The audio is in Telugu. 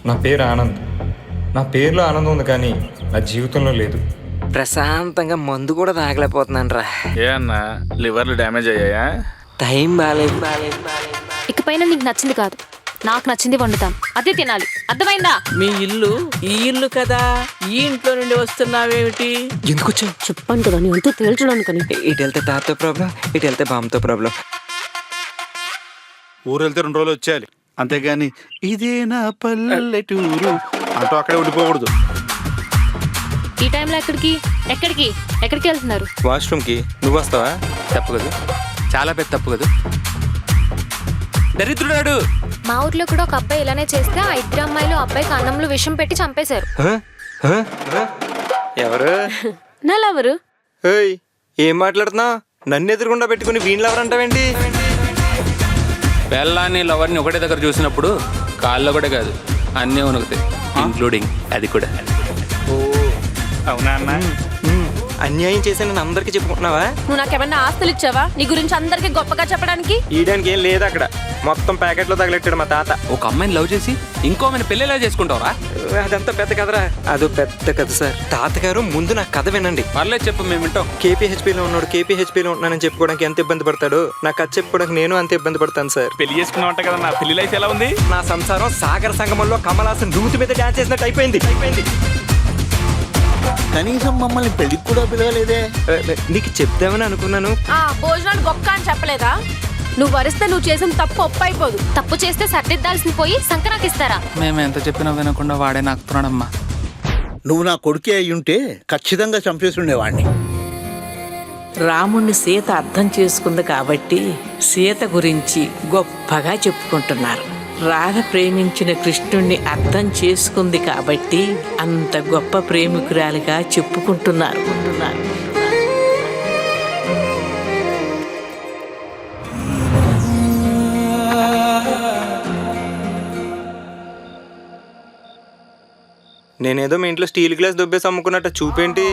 నా పేరు ఆనంద్. నా పేరులో ఆనందం ఉంది కానీ నా జీవితంలో లేదు. ప్రశాంతంగా మందు కూడా తాగలేకపోతున్నాను రా. ఏ అన్నా లివర్లు డ్యామేజ్ అయ్యాయా? టైం బాగాలేదు. ఇకపైన నీకు నచ్చింది కాదు, నాకు నచ్చింది వండుతాను, అదే తినాలి. అర్థమైందా? మీ ఇల్లు ఈ ఇల్లు కదా, ఈ ఇంట్లో నుండి వస్తున్నావేమిటి? ఎందుకు వచ్చావు? చెప్పాను కదా, నేను ఎంతో తేల్చడానికి అని. ఇటు వెళ్తే తాతతో ప్రాబ్లం, ఇటు వెళ్తే బామ్మతో ప్రాబ్లం. ఊరు వెళ్తే 2 రోజులు వచ్చేయాలి, అంతేగాని ఇదే నా పల్లెటూరు అంటూ అక్కడే ఉండిపోకూడదు. ఈ టైంలో ఎక్కడికి వెళ్తున్నారు? వాష్రూమ్కి. నువ్వు వస్తావా? తప్పు కదా, చాలా పెద్ద తప్పు కదా. దరిద్రుడాడు. మా ఊర్లో కూడా ఒక అబ్బాయి ఇలానే చేస్తే ఆ 2 అమ్మాయిలు అబ్బాయికి అన్నంలో విషం పెట్టి చంపేశారు. ఎవరు? నల్లెవరు? ఏయ్, ఏం మాట్లాడుతున్నావు? నన్ను ఎదురుగుండా పెట్టుకుని వీణులు ఎవరంటావేంటి? పెళ్ళాన్ని లవర్ని ఒకటే దగ్గర చూసినప్పుడు కాళ్ళు కూడా కాదు అన్నీ ఉనుకుతాయి, ఇంక్లూడింగ్ అది కూడా. అవునా అన్న? అన్యాయం చేశానని అందరికీ చెప్పుకుంటున్నావా? నువ్వు నాకేమన్నా ఆస్తులు ఇచ్చావా నీ గురించి అందరికి గొప్పగా చెప్పడానికి? ఈయడానికి ఏం లేదు అక్కడ, మొత్తం ప్యాకెట్లో తగలెట్టాడు మా తాత. ఒక అమ్మాయిని లవ్ చేసి ఇంకో అమ్మాయిని పెళ్ళిలా చేసుకుంటావరా? అదంతా పెద్ద కథరా. అదో పెద్ద కథ సార్. తాతగారు ముందు నా కథ వినండి. పర్లేదు చెప్పు, మేము వింటాం. కేపీహెచ్పీలో ఉన్నాడు, కేపీహెచ్పీలో ఉంటున్నానని చెప్పుకోవడానికి ఎంత ఇబ్బంది పడతాడు, నా కథ చెప్పుకోవడానికి నేను అంత ఇబ్బంది పడతాను సార్. పెళ్లి చేసుకున్నావు అంట కదా, నా పెళ్లి లైఫ్ ఎలా ఉంది? నా సంసారం సాగర సంగమంలో కమలాసన్ రూతు మీద డాన్స్ చేసినట్టు అయిపోయింది. కనీసం మమ్మల్ని పెళ్లికి కూడా పిలవలేదే. నీకు చెప్తామని అనుకున్నాను. భోజనాలు గొప్ప అని చెప్పలేదా? నువ్వు వరిస్తే నువ్వు చేసిన తప్పు ఒప్పు అయిపోదు. తప్పు చేస్తే సర్దిద్దాల్సింది పోయి సంకనాకిస్తారా? మేము ఎంత చెప్పినా వినకుండా వాడే నాకుతున్నాడమ్మా. నువ్వు నా కొడుకే అయ్యుంటే ఖచ్చితంగా చంపేసి ఉండేవాడిని. రాముణ్ణి సీత అర్థం చేసుకుంది కాబట్టి సీత గురించి గొప్పగా చెప్పుకుంటున్నారు. రాధ ప్రేమించిన కృష్ణుణ్ణి అర్థం చేసుకుంది కాబట్టి అంత గొప్ప ప్రేమికురాలిగా చెప్పుకుంటున్నారు. నేనేదో మీ ఇంట్లో స్టీల్ గ్లాస్ దొబ్బేసి అమ్ముకున్నట్టు చూపేంటి?